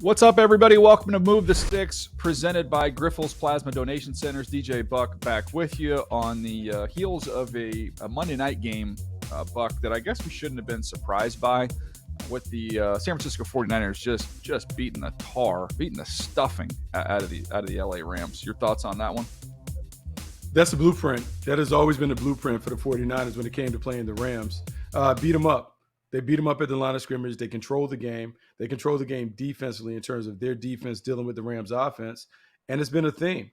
What's up, everybody? Welcome to Move the Sticks, presented by Grifols Plasma Donation Centers. DJ Buck back with you on the heels of a Monday night game, Buck, that I guess we shouldn't have been surprised by, with the San Francisco 49ers just beating the stuffing out of the LA Rams. Your thoughts on that one? That's the blueprint. That has always been the blueprint for the 49ers when it came to playing the Rams. Beat them up. They beat them up at the line of scrimmage. They control the game. They control the game defensively in terms of their defense dealing with the Rams offense. And it's been a theme.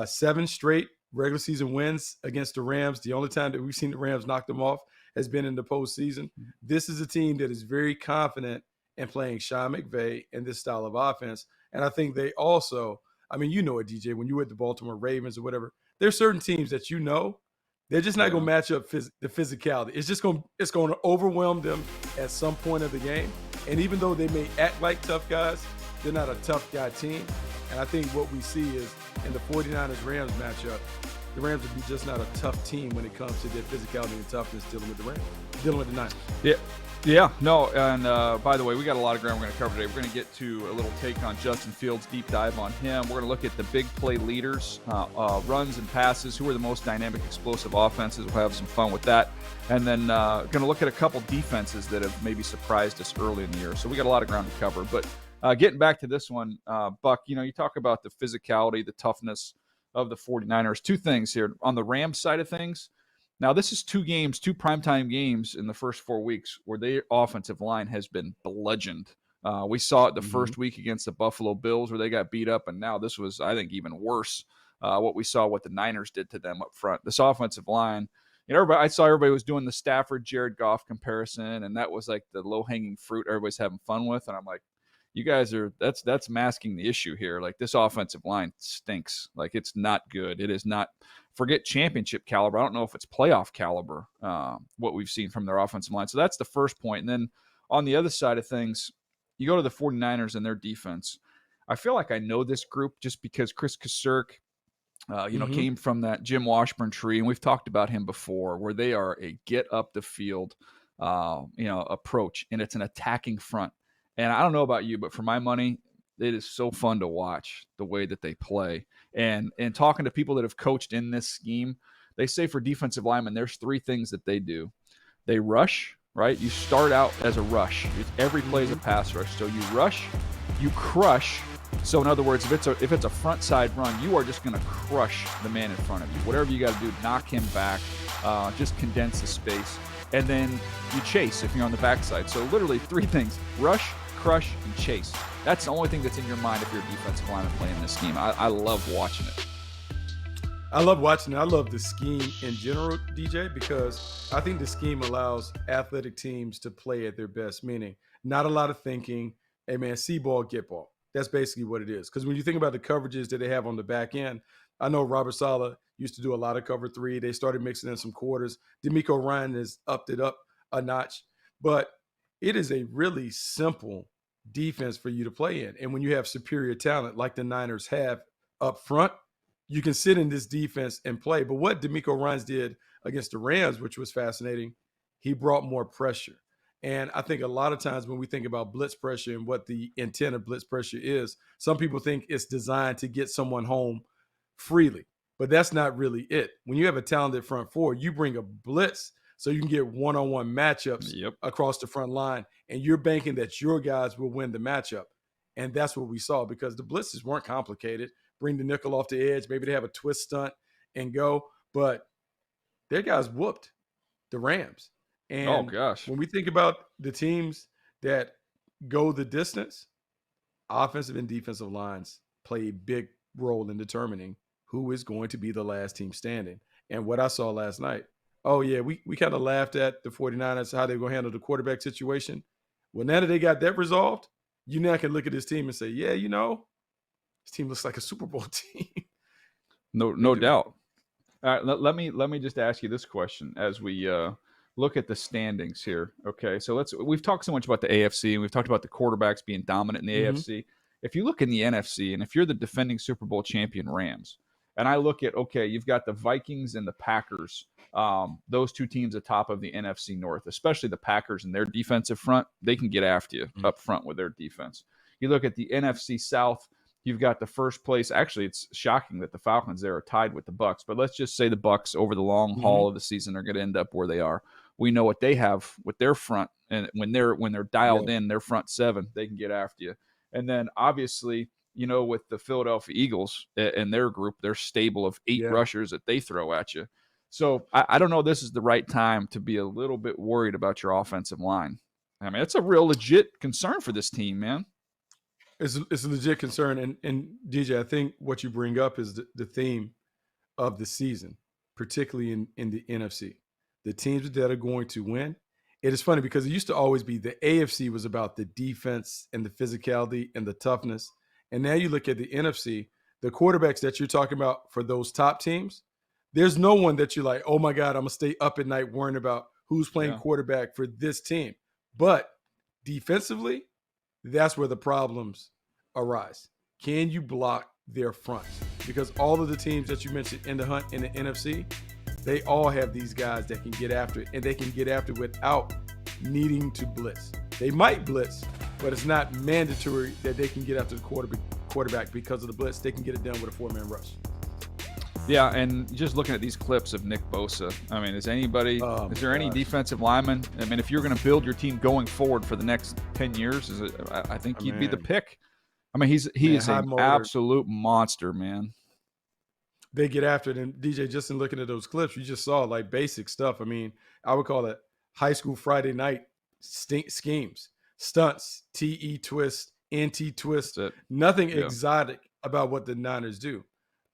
7 straight regular season wins against the Rams. The only time that we've seen the Rams knock them off has been in the postseason. This is a team that is very confident in playing Sean McVay and this style of offense. And I think they also, you know it, DJ, when you were at the Baltimore Ravens or whatever, there's certain teams that they're just not going to match up the physicality. It's going to overwhelm them at some point of the game. And even though they may act like tough guys, they're not a tough guy team. And I think what we see is in the 49ers-Rams matchup, the Rams would be just not a tough team when it comes to their physicality and toughness dealing with the Niners. Yeah, no, and by the way, we got a lot of ground we're going to cover today. We're going to get to a little take on Justin Fields, deep dive on him. We're going to look at the big play leaders, runs and passes, who are the most dynamic, explosive offenses. We'll have some fun with that. And then going to look at a couple defenses that have maybe surprised us early in the year. So we got a lot of ground to cover. But getting back to this one, Buck, you talk about the physicality, the toughness of the 49ers. Two things here. On the Rams side of things, now, this is two primetime games in the first 4 weeks where their offensive line has been bludgeoned. We saw it the first week against the Buffalo Bills where they got beat up, and now this was, I think, even worse, what the Niners did to them up front. This offensive line, I saw everybody was doing the Stafford-Jared Goff comparison, and that was like the low-hanging fruit everybody's having fun with, and I'm like, you guys that's masking the issue here. Like, this offensive line stinks. Like, it's not good. It is not, forget championship caliber. I don't know if it's playoff caliber, what we've seen from their offensive line. So that's the first point. And then on the other side of things, you go to the 49ers and their defense. I feel like I know this group just because Chris Kasurk, came from that Jim Washburn tree, and we've talked about him before, where they are a get up the field, approach, and it's an attacking front. And I don't know about you, but for my money, it is so fun to watch the way that they play. And talking to people that have coached in this scheme, they say for defensive linemen, there's 3 things that they do. They rush, right? You start out as a rush. Every play is a pass rush. So you rush, you crush. So in other words, if it's a front side run, you are just going to crush the man in front of you. Whatever you got to do, knock him back, just condense the space. And then you chase if you're on the backside. So literally 3 things: rush, crush, and chase. That's the only thing that's in your mind if you're a defensive lineman playing this scheme. I love watching it. I love watching it. I love the scheme in general, DJ, because I think the scheme allows athletic teams to play at their best, meaning not a lot of thinking. Hey, man, see ball, get ball. That's basically what it is. Because when you think about the coverages that they have on the back end, I know Robert Saleh used to do a lot of cover 3. They started mixing in some quarters. D'Amico Ryan has upped it up a notch. But it is a really simple defense for you to play in. And when you have superior talent like the Niners have up front, you can sit in this defense and play. But what D'Amico Ryans did against the Rams, which was fascinating, he brought more pressure. And I think a lot of times when we think about blitz pressure and what the intent of blitz pressure is, some people think it's designed to get someone home freely. But that's not really it. When you have a talented front 4, you bring a blitz so you can get one-on-one matchups across the front line, and you're banking that your guys will win the matchup. And that's what we saw, because the blitzes weren't complicated. Bring the nickel off the edge, maybe they have a twist stunt and go. But their guys whooped the Rams. And when we think about the teams that go the distance, offensive and defensive lines play a big role in determining who is going to be the last team standing. And what I saw last night, we kind of laughed at the 49ers, how they were going to handle the quarterback situation. Well, now that they got that resolved, you now can look at this team and say, this team looks like a Super Bowl team. No doubt. All right, let me just ask you this question as we look at the standings here. Okay, so we've talked so much about the AFC, and we've talked about the quarterbacks being dominant in the AFC. If you look in the NFC, and if you're the defending Super Bowl champion Rams, and I look at, you've got the Vikings and the Packers, those 2 teams atop of the NFC North, especially the Packers and their defensive front, they can get after you up front with their defense. You look at the NFC South, you've got the first place. Actually, it's shocking that the Falcons there are tied with the Bucs, but let's just say the Bucs over the long haul of the season are going to end up where they are. We know what they have with their front, and when they're dialed in, their front seven, they can get after you. And then obviously, with the Philadelphia Eagles and their group, their stable of 8 rushers that they throw at you. So I don't know. This is the right time to be a little bit worried about your offensive line. I mean, it's a real legit concern for this team, man. It's a legit concern. And DJ, I think what you bring up is the theme of the season, particularly in the NFC. The teams that are going to win. It is funny because it used to always be the AFC was about the defense and the physicality and the toughness. And now you look at the NFC, the quarterbacks that you're talking about for those top teams, there's no one that you're like, oh my God, I'm going to stay up at night worrying about who's playing quarterback for this team. But defensively, that's where the problems arise. Can you block their fronts? Because all of the teams that you mentioned in the hunt in the NFC, they all have these guys that can get after it, and they can get after it without needing to blitz. They might blitz, but it's not mandatory that they can get after the quarterback because of the blitz. They can get it done with a 4-man rush. Yeah, and just looking at these clips of Nick Bosa, I mean, is there any defensive lineman? I mean, if you're going to build your team going forward for the next 10 years, I think he'd be the pick. I mean, he is an absolute monster, man. They get after it. And DJ, just in looking at those clips, you just saw like basic stuff. I mean, I would call it high school Friday night schemes, stunts, TE twist, NT twist, nothing exotic about what the Niners do.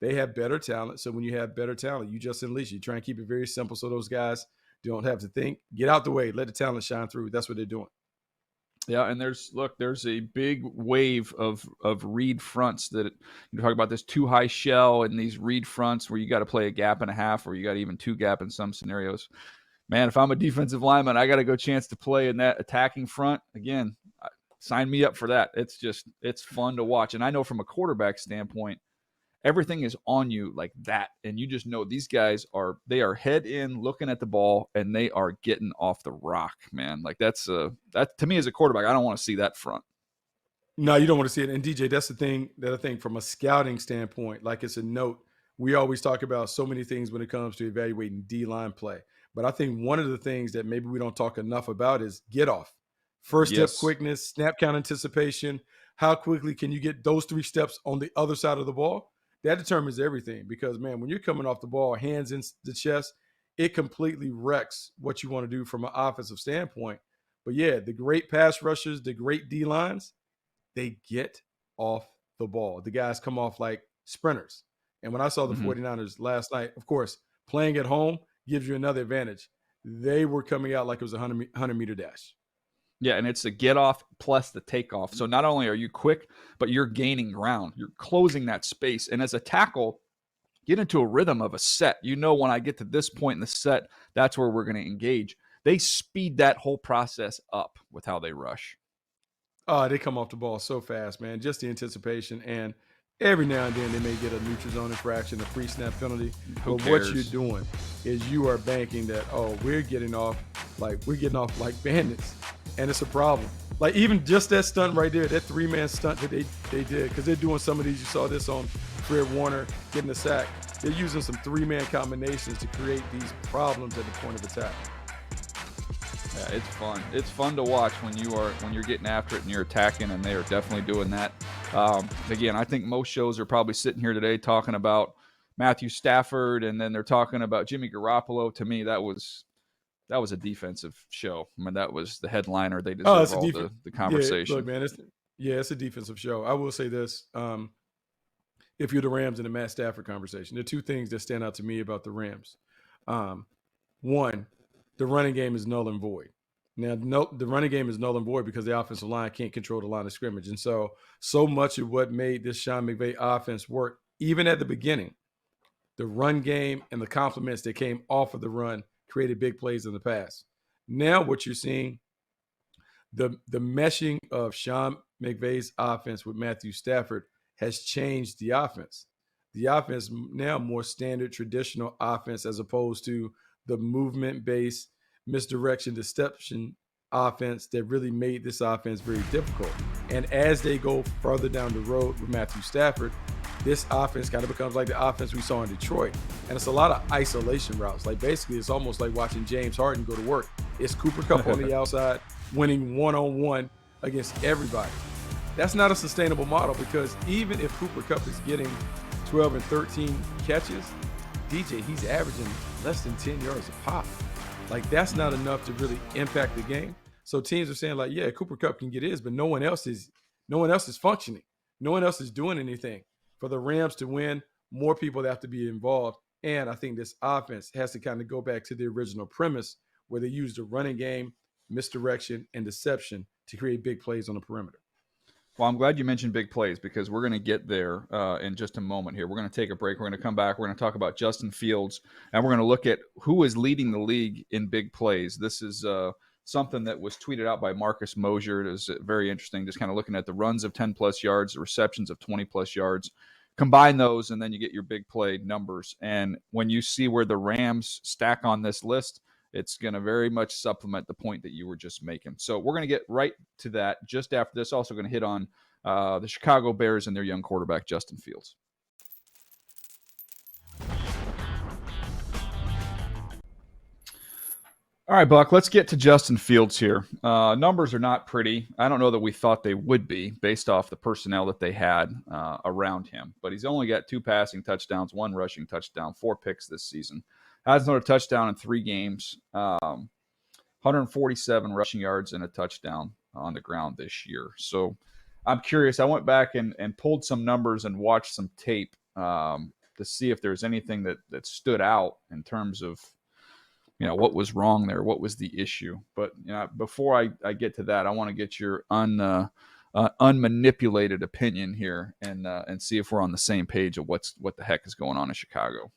They have better talent. So when you have better talent, you just unleash. You try and keep it very simple so those guys don't have to think. Get out the way. Let the talent shine through. That's what they're doing. Yeah, and there's a big wave of read fronts that you talk about, this too high shell and these read fronts where you got to play a gap and a half, or you got even 2 gap in some scenarios. Man, if I'm a defensive lineman, I got to go chance to play in that attacking front. Again, sign me up for that. It's fun to watch. And I know from a quarterback standpoint, everything is on you like that. And you just know these guys are head in looking at the ball and they are getting off the rock, man. Like that to me as a quarterback, I don't want to see that front. No, you don't want to see it. And DJ, that's the thing that I think from a scouting standpoint, like it's a note. We always talk about so many things when it comes to evaluating D-line play. But I think one of the things that maybe we don't talk enough about is get off. First step quickness, snap count anticipation. How quickly can you get those 3 steps on the other side of the ball? That determines everything because, man, when you're coming off the ball, hands in the chest, it completely wrecks what you want to do from an offensive standpoint. But, yeah, the great pass rushers, the great D-lines, they get off the ball. The guys come off like sprinters. And when I saw the 49ers last night, of course, playing at home gives you another advantage. They were coming out like it was a 100-meter dash. Yeah, and it's the get off plus the takeoff. So not only are you quick, but you're gaining ground. You're closing that space. And as a tackle, get into a rhythm of a set. You know, when I get to this point in the set, that's where we're going to engage. They speed that whole process up with how they rush. Oh, they come off the ball so fast, man. Just the anticipation. And every now and then they may get a neutral zone infraction, a free snap penalty. Who but cares? What you're doing is you are banking that, we're getting off like bandits. And it's a problem. Like even just that stunt right there, that 3-man stunt that they did, because they're doing some of these. You saw this on Fred Warner getting the sack. They're using some 3-man combinations to create these problems at the point of attack. Yeah, it's fun. It's fun to watch when you're getting after it and you're attacking, and they are definitely doing that. Again, I think most shows are probably sitting here today talking about Matthew Stafford, and then they're talking about Jimmy Garoppolo. To me, that was a defensive show. I mean, that was the headliner. They deserve all the conversation. Yeah, look, man, it's a defensive show. I will say this. If you're the Rams in the Matt Stafford conversation, there are 2 things that stand out to me about the Rams. One, the running game is null and void. Now, the running game is null and void because the offensive line can't control the line of scrimmage. And so much of what made this Sean McVay offense work, even at the beginning, the run game and the compliments that came off of the run created big plays in the past. Now what you're seeing, the meshing of Sean McVay's offense with Matthew Stafford has changed the offense. The offense now more standard traditional offense as opposed to the movement-based misdirection deception offense that really made this offense very difficult. And as they go further down the road with Matthew Stafford, this offense kind of becomes like the offense we saw in Detroit. And it's a lot of isolation routes. Like basically, it's almost like watching James Harden go to work. It's Cooper Kupp on the outside, winning one-on-one against everybody. That's not a sustainable model, because even if Cooper Kupp is getting 12 and 13 catches, DJ, he's averaging less than 10 yards a pop. Like, that's not enough to really impact the game. So teams are saying, like, yeah, Cooper Kupp can get his, but no one else is functioning. No one else is doing anything. For the Rams to win, more people have to be involved. And I think this offense has to kind of go back to the original premise, where they use the running game, misdirection, and deception to create big plays on the perimeter. Well, I'm glad you mentioned big plays, because we're going to get there in just a moment here. We're going to take a break. We're going to come back. We're going to talk about Justin Fields, and we're going to look at who is leading the league in big plays. This is something that was tweeted out by Marcus Mosier. It is very interesting, just kind of looking at the runs of 10-plus yards, the receptions of 20-plus yards. Combine those, and then you get your big play numbers. And when you see where the Rams stack on this list, it's going to very much supplement the point that you were just making. So we're going to get right to that just after this. Also going to hit on the Chicago Bears and their young quarterback, Justin Fields. All right, Buck, let's get to Justin Fields here. Numbers are not pretty. I don't know that we thought they would be based off the personnel that they had around him. But he's only got 2 passing touchdowns, 1 rushing touchdown, 4 picks this season. Has another touchdown in 3 games, 147 rushing yards and a touchdown on the ground this year. So I'm curious. I went back and pulled some numbers and watched some tape to see if there's anything that stood out in terms of, what was wrong there, what was the issue. But before I get to that, I want to get your unmanipulated opinion here and see if we're on the same page of what the heck is going on in Chicago.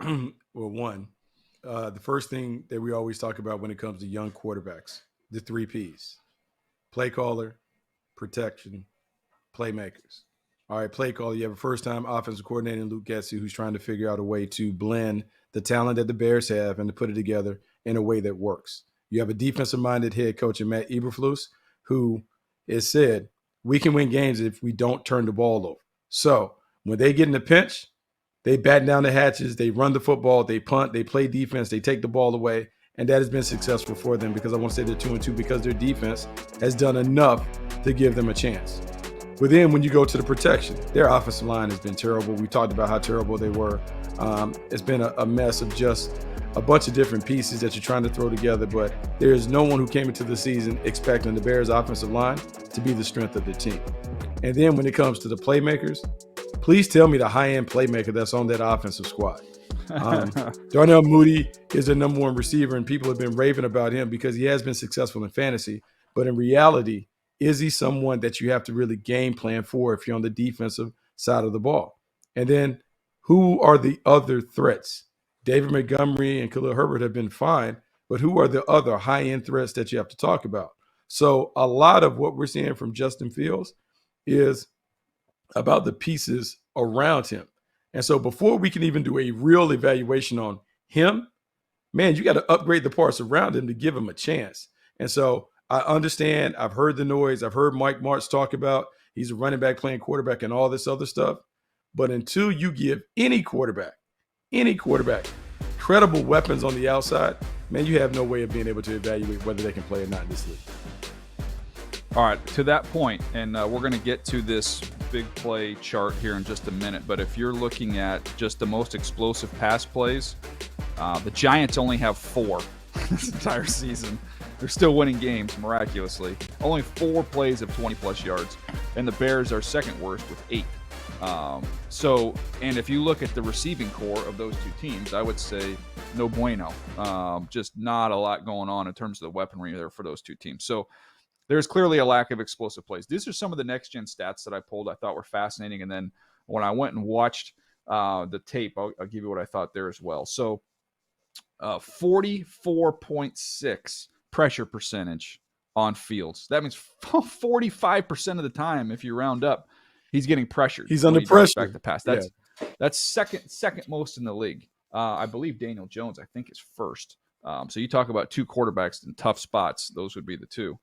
Well, one, the first thing that we always talk about when it comes to young quarterbacks, the 3 Ps: play caller, protection, playmakers. All right, play caller, you have a first-time offensive coordinator in Luke Getsy, who's trying to figure out a way to blend the talent that the Bears have and to put it together in a way that works. You have a defensive-minded head coach in Matt Eberflus, who has said, we can win games if we don't turn the ball over. So when they get in a pinch, they batten down the hatches, they run the football, they punt, they play defense, they take the ball away, and that has been successful for them, because I want to say they're 2-2 because their defense has done enough to give them a chance. But then when you go to the protection, their offensive line has been terrible. We talked about how terrible they were. It's been a mess of just a bunch of different pieces that you're trying to throw together, but there is no one who came into the season expecting the Bears offensive line to be the strength of the team. And then when it comes to the playmakers, please tell me the high-end playmaker that's on that offensive squad. Darnell Moody is the number 1 receiver, and people have been raving about him because he has been successful in fantasy. But in reality, is he someone that you have to really game plan for if you're on the defensive side of the ball? And then who are the other threats? David Montgomery and Khalil Herbert have been fine, but who are the other high-end threats that you have to talk about? So a lot of what we're seeing from Justin Fields is about the pieces around him. And so before we can even do a real evaluation on him, man, you got to upgrade the parts around him to give him a chance. And so I understand. I've heard the noise. I've heard Mike Martz talk about he's a running back playing quarterback and all this other stuff. But until you give any quarterback, credible weapons on the outside, man, you have no way of being able to evaluate whether they can play or not in this league. All right, to that point, and we're going to get to this big play chart here in just a minute, but if you're looking at just the most explosive pass plays, the Giants only have 4 this entire season. They're still winning games miraculously. Only 4 plays of 20-plus yards, and the Bears are second worst with 8. And if you look at the receiving core of those 2 teams, I would say no bueno. Just not a lot going on in terms of the weaponry there for those 2 teams. So there's clearly a lack of explosive plays. These are some of the next-gen stats that I pulled I thought were fascinating, and then when I went and watched the tape, I'll give you what I thought there as well. So 44.6 pressure percentage on Fields. That means 45% of the time, if you round up, he's getting pressured. He's under pressure. Back to pass. That's second most in the league. I believe Daniel Jones, I think, is first. So you talk about 2 quarterbacks in tough spots. Those would be the 2.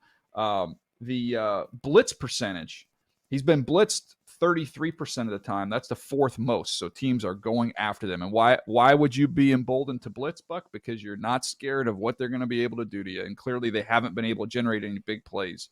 the blitz percentage. He's been blitzed 33% of the time. That's the fourth most. So teams are going after them. And why would you be emboldened to blitz, Buck? Because you're not scared of what they're going to be able to do to you. And clearly they haven't been able to generate any big plays.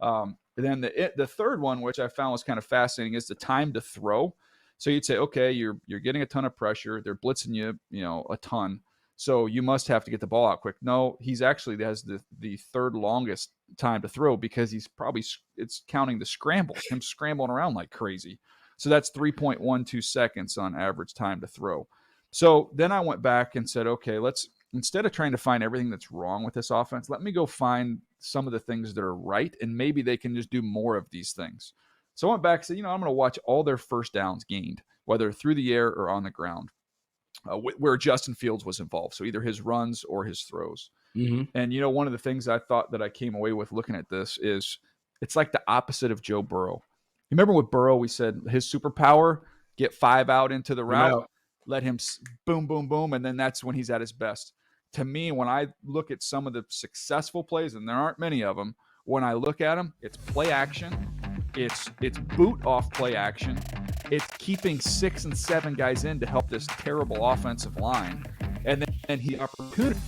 And then the third one, which I found was kind of fascinating, is the time to throw. So you'd say, okay, you're getting a ton of pressure. They're blitzing you, a ton. So you must have to get the ball out quick. No, he's actually has the third longest time to throw because it's counting the scrambles, him scrambling around like crazy. So that's 3.12 seconds on average time to throw. So then I went back and said, okay, instead of trying to find everything that's wrong with this offense, let me go find some of the things that are right, and maybe they can just do more of these things. So I went back and said, I'm going to watch all their first downs gained, whether through the air or on the ground, where Justin Fields was involved. So either his runs or his throws. Mm-hmm. And, one of the things I thought that I came away with looking at this is it's like the opposite of Joe Burrow. You remember with Burrow, we said his superpower, get 5 out into the route, let him boom, boom, boom, and then that's when he's at his best. To me, when I look at some of the successful plays, and there aren't many of them, when I look at them, it's play action, it's boot off play action, it's keeping 6 and 7 guys in to help this terrible offensive line, and then he opportunity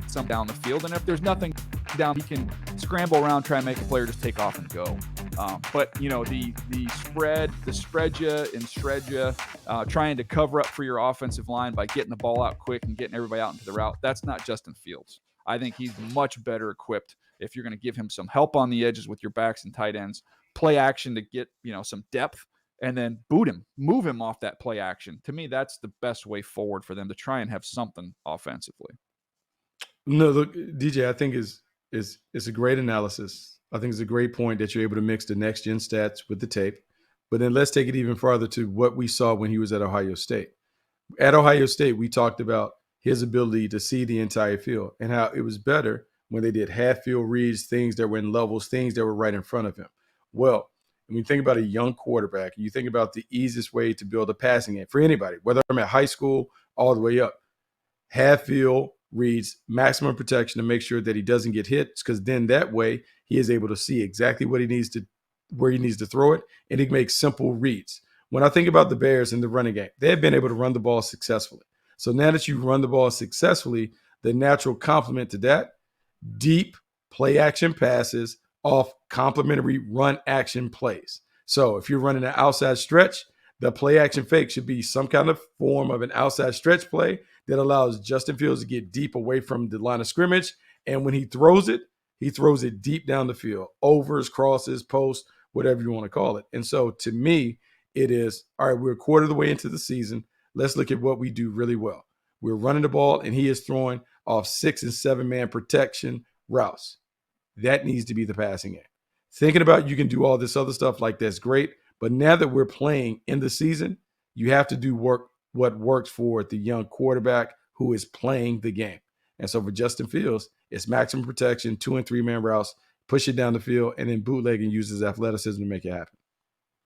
some down the field, and if there's nothing down, he can scramble around, try and make a player just take off and go. But the spread you and shred you, trying to cover up for your offensive line by getting the ball out quick and getting everybody out into the route, that's not Justin Fields. I think he's much better equipped if you're going to give him some help on the edges with your backs and tight ends, play action to get some depth, and then boot him, move him off that play action. To me, that's the best way forward for them to try and have something offensively. No, look, DJ, I think is a great analysis. I think it's a great point that you're able to mix the next gen stats with the tape. But then let's take it even farther to what we saw when he was at Ohio State. At Ohio State, we talked about his ability to see the entire field and how it was better when they did half field reads, things that were in levels, things that were right in front of him. Well, when you think about a young quarterback, you think about the easiest way to build a passing game for anybody, whether I'm at high school all the way up. Half field reads, maximum protection to make sure that he doesn't get hit, because then that way he is able to see exactly what he needs to, where he needs to throw it, and he makes simple reads. When I think about the Bears in the running game, they have been able to run the ball successfully. So now that you run the ball successfully, the natural complement to that, deep play action passes off complementary run action plays. So if you're running an outside stretch, the play action fake should be some kind of form of an outside stretch play that allows Justin Fields to get deep away from the line of scrimmage. And when he throws it deep down the field, overs, crosses, posts, whatever you want to call it. And so to me, it is, all right, we're a quarter of the way into the season. Let's look at what we do really well. We're running the ball, and he is throwing off 6 and 7 man protection routes. That needs to be the passing game. Thinking about you can do all this other stuff, like that's great. But now that we're playing in the season, you have to do what works for the young quarterback who is playing the game. And so for Justin Fields, it's maximum protection, 2 and 3 man routes, push it down the field, and then bootleg and use his athleticism to make it happen.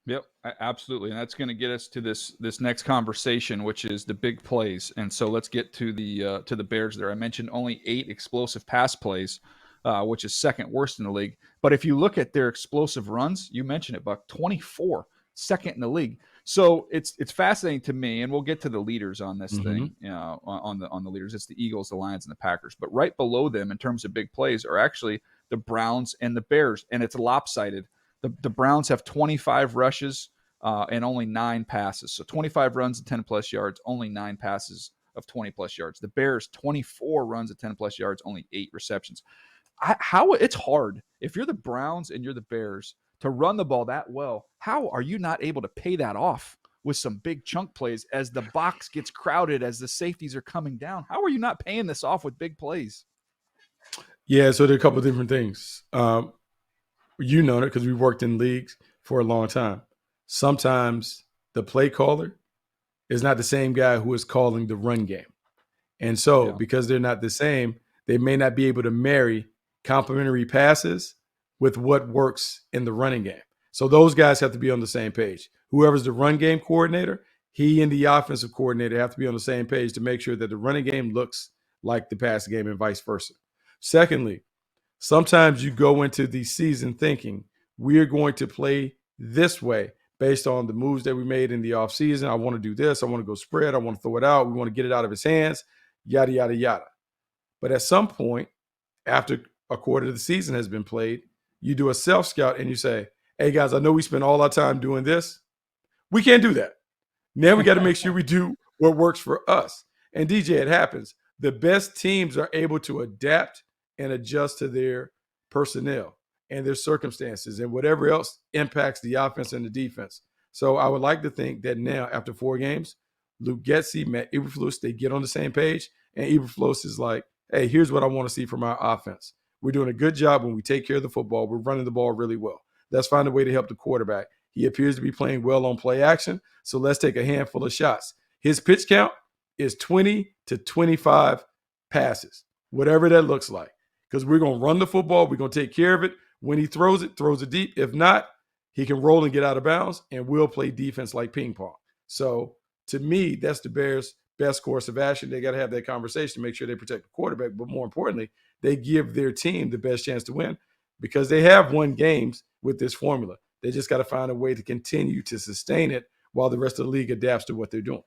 Yep, absolutely. And that's going to get us to this next conversation, which is the big plays. And so let's get to the Bears there. I mentioned only 8 explosive pass plays, which is second worst in the league. But if you look at their explosive runs, you mentioned it, Buck, 24, second in the league. So it's fascinating to me, and we'll get to the leaders on this thing, on the leaders. It's the Eagles, the Lions, and the Packers. But right below them in terms of big plays are actually the Browns and the Bears, and it's lopsided. The Browns have 25 rushes and only 9 passes. So 25 runs of 10-plus yards, only 9 passes of 20-plus yards. The Bears, 24 runs of 10-plus yards, only 8 receptions. How it's hard if you're the Browns and you're the Bears to run the ball that well. How are you not able to pay that off with some big chunk plays as the box gets crowded, as the safeties are coming down? How are you not paying this off with big plays? Yeah, so there are a couple of different things. You know it because we worked in leagues for a long time. Sometimes the play caller is not the same guy who is calling the run game. And so because they're not the same, they may not be able to marry complementary passes with what works in the running game. So those guys have to be on the same page. Whoever's the run game coordinator, he and the offensive coordinator have to be on the same page to make sure that the running game looks like the passing game and vice versa. Secondly, Sometimes you go into the season thinking we're going to play this way based on the moves that we made in the offseason. I want to do this. I want to go spread. I want to throw it out. We want to get it out of his hands, yada, yada, yada. But at some point, after a quarter of the season has been played, you do a self-scout and you say, hey, guys, I know we spend all our time doing this. We can't do that. Now we got to make sure we do what works for us. And DJ, it happens. The best teams are able to adapt and adjust to their personnel and their circumstances and whatever else impacts the offense and the defense. So I would like to think that now, after 4 games, Luke Getsy, Matt Eberflus, they get on the same page. And Eberflus is like, hey, here's what I want to see from our offense. We're doing a good job when we take care of the football. We're running the ball really well. Let's find a way to help the quarterback. He appears to be playing well on play action, so let's take a handful of shots. His pitch count is 20 to 25 passes, whatever that looks like, because we're going to run the football. We're going to take care of it. When he throws it deep. If not, he can roll and get out of bounds, and we'll play defense like ping pong. So to me, that's the Bears' best course of action. They got to have that conversation to make sure they protect the quarterback, but more importantly, they give their team the best chance to win because they have won games with this formula. They just got to find a way to continue to sustain it while the rest of the league adapts to what they're doing.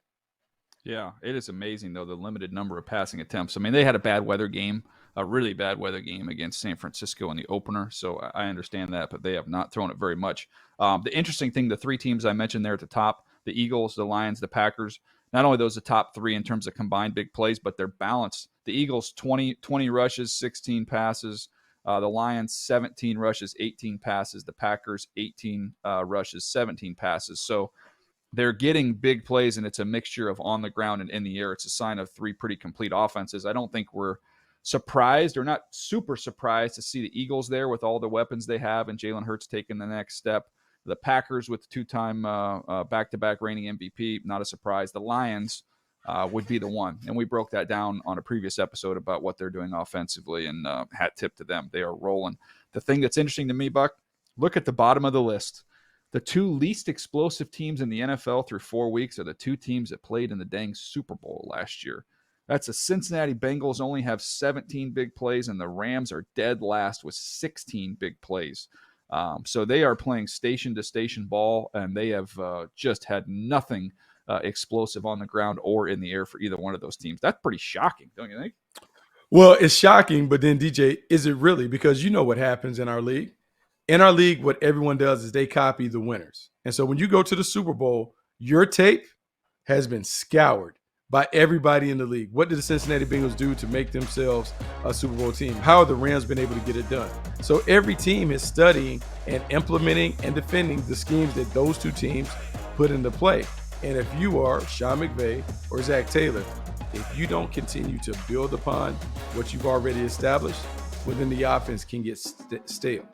Yeah, it is amazing, though, the limited number of passing attempts. I mean, they had a bad weather game, a really bad weather game against San Francisco in the opener, so I understand that, but they have not thrown it very much. The interesting thing, the 3 teams I mentioned there at the top, the Eagles, the Lions, the Packers, not only those the top 3 in terms of combined big plays, but they're balanced. The Eagles, 20 rushes, 16 passes. The Lions, 17 rushes, 18 passes. The Packers, 18 rushes, 17 passes. So they're getting big plays, and it's a mixture of on the ground and in the air. It's a sign of 3 pretty complete offenses. I don't think we're surprised or not super surprised to see the Eagles there with all the weapons they have and Jalen Hurts taking the next step. The Packers with 2-time back-to-back reigning MVP, not a surprise. The Lions would be the one. And we broke that down on a previous episode about what they're doing offensively, and hat tip to them. They are rolling. The thing that's interesting to me, Buck, look at the bottom of the list. The 2 least explosive teams in the NFL through 4 weeks are the 2 teams that played in the dang Super Bowl last year. That's the Cincinnati Bengals only have 17 big plays, and the Rams are dead last with 16 big plays. So they are playing station-to-station ball, and they have just had nothing explosive on the ground or in the air for either one of those teams. That's pretty shocking, don't you think? Well, it's shocking, but then, DJ, is it really? Because you know what happens in our league. In our league, what everyone does is they copy the winners. And so when you go to the Super Bowl, your tape has been scoured by everybody in the league. What did the Cincinnati Bengals do to make themselves a Super Bowl team? How have the Rams been able to get it done? So every team is studying and implementing and defending the schemes that those 2 teams put into play. And if you are Sean McVay or Zach Taylor, if you don't continue to build upon what you've already established, well, then the offense can get stale.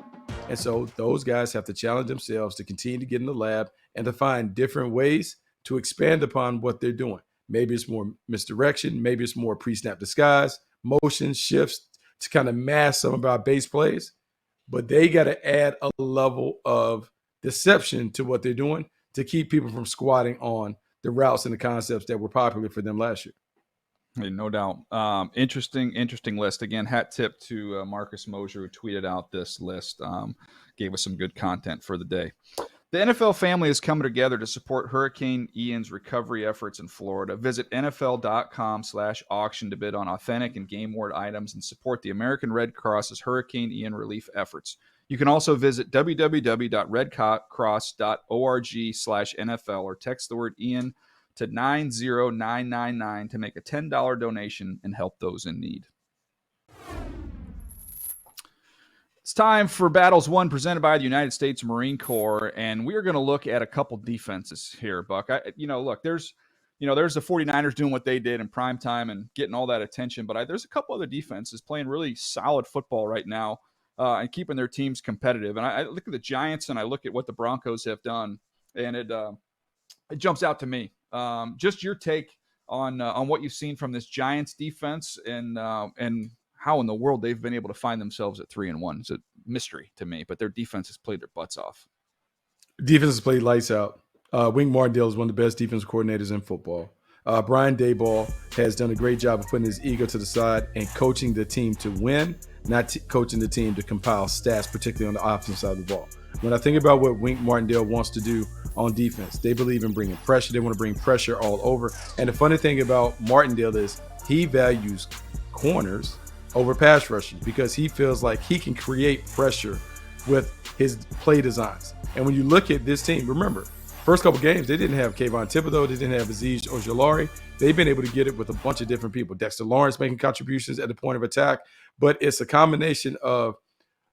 And so those guys have to challenge themselves to continue to get in the lab and to find different ways to expand upon what they're doing. Maybe it's more misdirection. Maybe it's more pre-snap disguise, motion shifts to kind of mask some of our base plays. But they got to add a level of deception to what they're doing to keep people from squatting on the routes and the concepts that were popular for them last year. Hey, no doubt. Interesting list. Again, hat tip to Marcus Mosher, who tweeted out this list, gave us some good content for the day. The NFL family is coming together to support Hurricane Ian's recovery efforts in Florida. Visit NFL.com/auction to bid on authentic and game ward items and support the American Red Cross's Hurricane Ian relief efforts. You can also visit www.redcross.org/NFL or text the word Ian to 90999 to make a $10 donation and help those in need. It's time for Battles Won, presented by the United States Marine Corps, and we are going to look at a couple defenses here, Buck. Look, there's the 49ers doing what they did in prime time and getting all that attention, but there's a couple other defenses playing really solid football right now and keeping their teams competitive. And I look at the Giants and I look at what the Broncos have done, and it jumps out to me. Just your take on what you've seen from this Giants defense and how in the world they've been able to find themselves at 3-1. It's a mystery to me, but their defense has played their butts off. Defense has played lights out. Wink Martindale is one of the best defensive coordinators in football. Brian Daboll has done a great job of putting his ego to the side and coaching the team to win, not coaching the team to compile stats, particularly on the offensive side of the ball. When I think about what Wink Martindale wants to do on defense, they believe in bringing pressure. They want to bring pressure all over. And the funny thing about Martindale is he values corners over pass rushers because he feels like he can create pressure with his play designs. And when you look at this team, remember, first couple games, they didn't have Kayvon Thibodeau. They didn't have Azeez Ojulari. They've been able to get it with a bunch of different people. Dexter Lawrence making contributions at the point of attack. But it's a combination of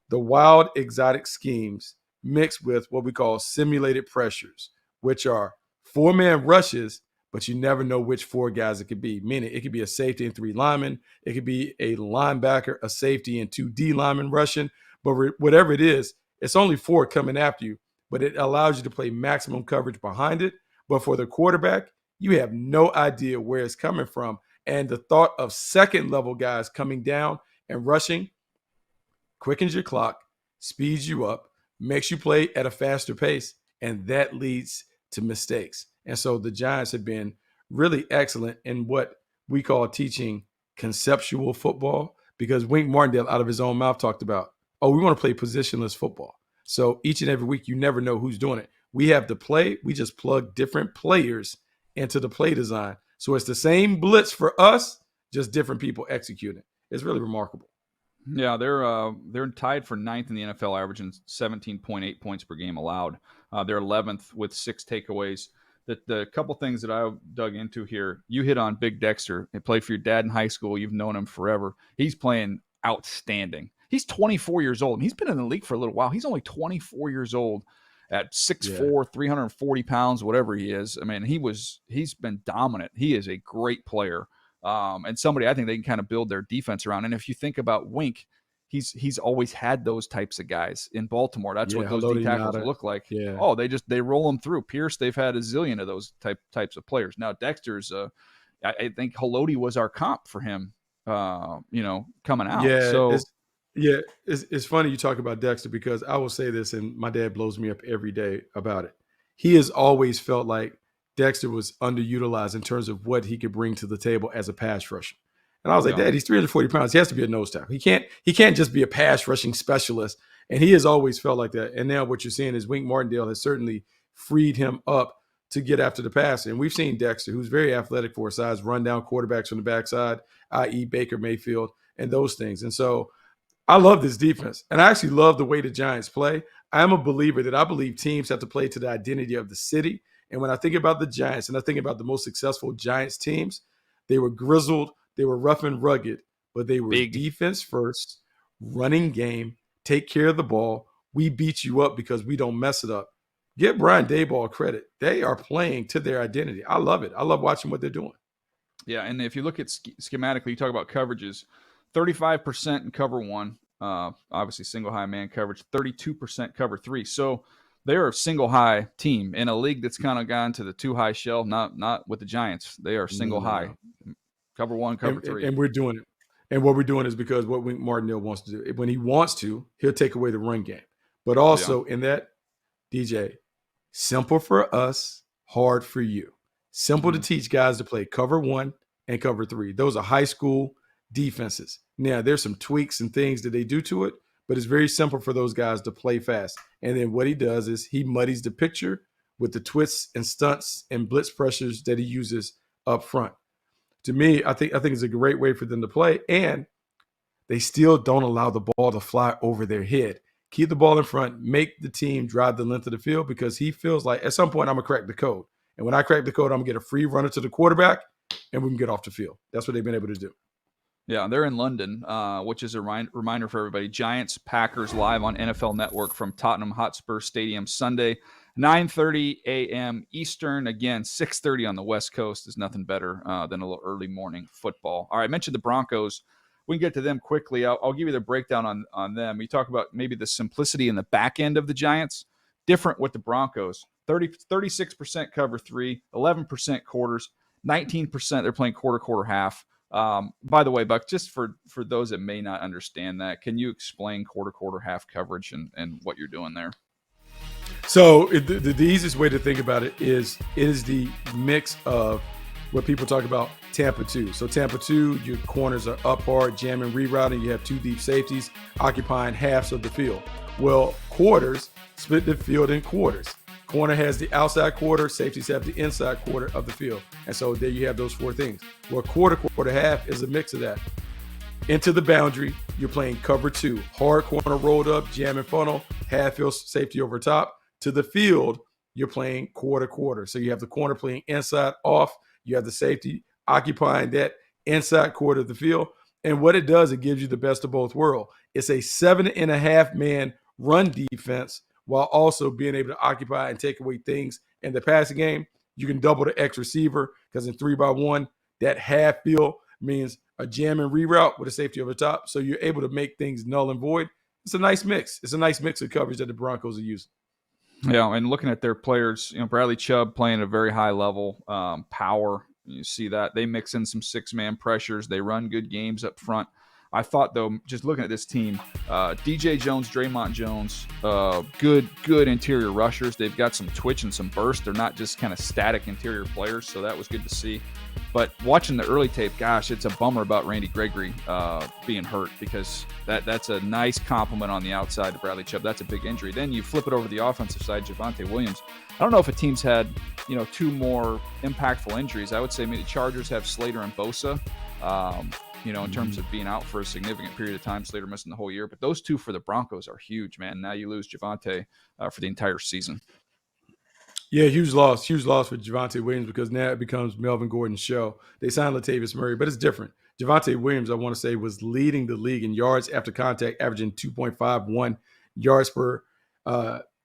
the wild, exotic schemes mixed with what we call simulated pressures, which are four-man rushes, but you never know which four guys it could be. Meaning it could be a safety and three linemen. It could be a linebacker, a safety, and two D linemen rushing. But whatever it is, it's only four coming after you, but it allows you to play maximum coverage behind it. But for the quarterback, you have no idea where it's coming from. And the thought of second-level guys coming down and rushing quickens your clock, speeds you up, makes you play at a faster pace, and that leads to mistakes. And so the Giants have been really excellent in what we call teaching conceptual football, because Wink Martindale out of his own mouth talked about, oh, we want to play positionless football. So each and every week, you never know who's doing it. We have the play. We just plug different players into the play design. So it's the same blitz for us, just different people executing. It's really remarkable. Yeah, they're tied for ninth in the NFL, averaging 17.8 points per game allowed. They're 11th with 6 takeaways. The couple things that I dug into here, you hit on Big Dexter. He played for your dad in high school. You've known him forever. He's playing outstanding. He's 24 years old, and he's been in the league for a little while. He's only 24 years old at 6'4", 340 pounds, whatever he is. I mean, he's been dominant. He is a great player. And somebody I think they can kind of build their defense around. And if you think about Wink, he's always had those types of guys in Baltimore. That's what those D tackles look like. Yeah. Oh, they roll them through. Pierce, they've had a zillion of those types of players. Now Dexter's, I think Haloti was our comp for him, coming out. Yeah. So it's funny you talk about Dexter, because I will say this, and my dad blows me up every day about it. He has always felt like Dexter was underutilized in terms of what he could bring to the table as a pass rusher. And I was like, Dad, he's 340 pounds. He has to be a nose tackle. He can't just be a pass rushing specialist. And he has always felt like that. And now what you're seeing is Wink Martindale has certainly freed him up to get after the pass. And we've seen Dexter, who's very athletic for his size, run down quarterbacks from the backside, i.e. Baker Mayfield, and those things. And so I love this defense. And I actually love the way the Giants play. I'm a believer that I believe teams have to play to the identity of the city. And when I think about the Giants and I think about the most successful Giants teams, they were grizzled, they were rough and rugged, but they were defense first, running game, take care of the ball. We beat you up because we don't mess it up. Give Brian Daboll credit. They are playing to their identity. I love it. I love watching what they're doing. Yeah, and if you look at schematically, you talk about coverages, 35% in cover one, obviously single high man coverage, 32% cover three. So they're a single high team in a league that's kind of gone to the two high shell, not with the Giants. They are single high, cover one, cover three. And we're doing it. And what we're doing is because what Wink Martindale wants to do. When he wants to, he'll take away the run game. But also in that, DJ, simple for us, hard for you. Simple to teach guys to play cover one and cover three. Those are high school defenses. Now, there's some tweaks and things that they do to it, but it's very simple for those guys to play fast. And then what he does is he muddies the picture with the twists and stunts and blitz pressures that he uses up front. To me, I think it's a great way for them to play, and they still don't allow the ball to fly over their head. Keep the ball in front, make the team drive the length of the field, because he feels like at some point I'm going to crack the code. And when I crack the code, I'm going to get a free runner to the quarterback, and we can get off the field. That's what they've been able to do. Yeah, they're in London, which is a reminder for everybody. Giants, Packers live on NFL Network from Tottenham Hotspur Stadium Sunday, 9:30 a.m. Eastern. Again, 6:30 on the West Coast is nothing better than a little early morning football. All right, I mentioned the Broncos. We can get to them quickly. I'll give you the breakdown on them. We talk about maybe the simplicity in the back end of the Giants. Different with the Broncos. 36% cover three, 11% quarters, 19% they're playing quarter, half. By the way, Buck, just for those that may not understand that, can you explain quarter, half coverage and what you're doing there? So the easiest way to think about it is the mix of what people talk about Tampa 2. So Tampa 2, your corners are up hard, jamming, rerouting. You have two deep safeties occupying halves of the field. Well, quarters split the field in quarters. Corner has the outside quarter, safeties have the inside quarter of the field. And so there you have those four things. Well, quarter, half is a mix of that. Into the boundary, you're playing cover 2. Hard corner rolled up, jam and funnel, half field safety over top. To the field, you're playing quarter. So you have the corner playing inside off. You have the safety occupying that inside quarter of the field. And what it does, it gives you the best of both worlds. It's a 7.5 man run defense while also being able to occupy and take away things in the passing game. You can double the X receiver because in 3-by-1, that half field means a jam and reroute with a safety over top. So you're able to make things null and void. It's a nice mix. It's a nice mix of coverage that the Broncos are using. Yeah, and looking at their players, Bradley Chubb playing at a very high level, power. You see that. They mix in some 6-man pressures. They run good games up front. I thought, though, just looking at this team, DJ Jones, Draymond Jones, good interior rushers. They've got some twitch and some burst. They're not just kind of static interior players, so that was good to see. But watching the early tape, gosh, it's a bummer about Randy Gregory being hurt because that's a nice compliment on the outside to Bradley Chubb. That's a big injury. Then you flip it over to the offensive side, Javonte Williams. I don't know if a team's had, 2 more impactful injuries. I would say maybe the Chargers have Slater and Bosa, in terms of being out for a significant period of time. Slater missing the whole year. But those 2 for the Broncos are huge, man. Now you lose Javonte for the entire season. Yeah, huge loss for Javonte Williams because now it becomes Melvin Gordon's show. They signed Latavius Murray, but it's different. Javonte Williams, I want to say, was leading the league in yards after contact, averaging 2.51 yards per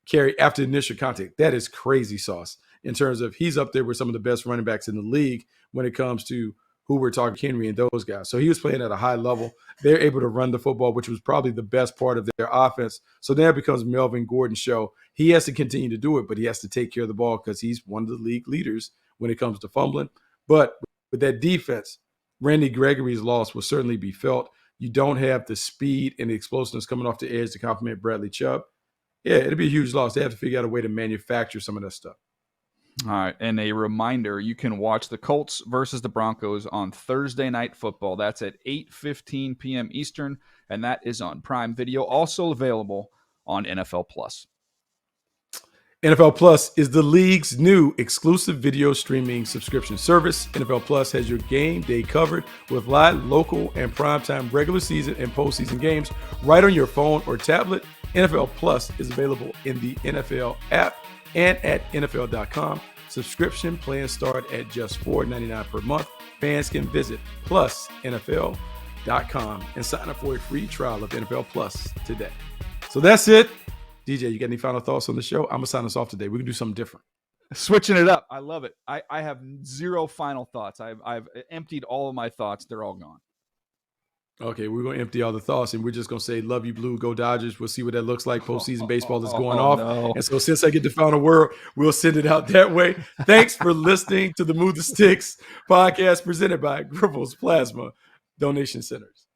carry after initial contact. That is crazy sauce in terms of he's up there with some of the best running backs in the league when it comes to who we're talking, Henry and those guys. So he was playing at a high level. They're able to run the football, which was probably the best part of their offense. So now it becomes Melvin Gordon's show. He has to continue to do it, but he has to take care of the ball because he's one of the league leaders when it comes to fumbling. But with that defense, Randy Gregory's loss will certainly be felt. You don't have the speed and the explosiveness coming off the edge to complement Bradley Chubb. Yeah, it'll be a huge loss. They have to figure out a way to manufacture some of that stuff. All right, and a reminder, you can watch the Colts versus the Broncos on Thursday Night Football. That's at 8:15 p.m. Eastern, and that is on Prime Video, also available on NFL Plus. NFL Plus is the league's new exclusive video streaming subscription service. NFL Plus has your game day covered with live, local, and primetime regular season and postseason games right on your phone or tablet. NFL Plus is available in the NFL app and at NFL.com. Subscription plans start at just $4.99 per month. Fans can visit plusnfl.com and sign up for a free trial of NFL Plus today. So that's it. DJ, you got any final thoughts on the show? I'm going to sign us off today. We're going to do something different. Switching it up. I love it. I have zero final thoughts. I've emptied all of my thoughts. They're all gone. Okay, we're going to empty all the thoughts, and we're just going to say, love you, Blue, go Dodgers. We'll see what that looks like. Postseason baseball is going off. No. And so since I get the final word, we'll send it out that way. Thanks for listening to the Move the Sticks podcast presented by Griffles Plasma Donation Centers.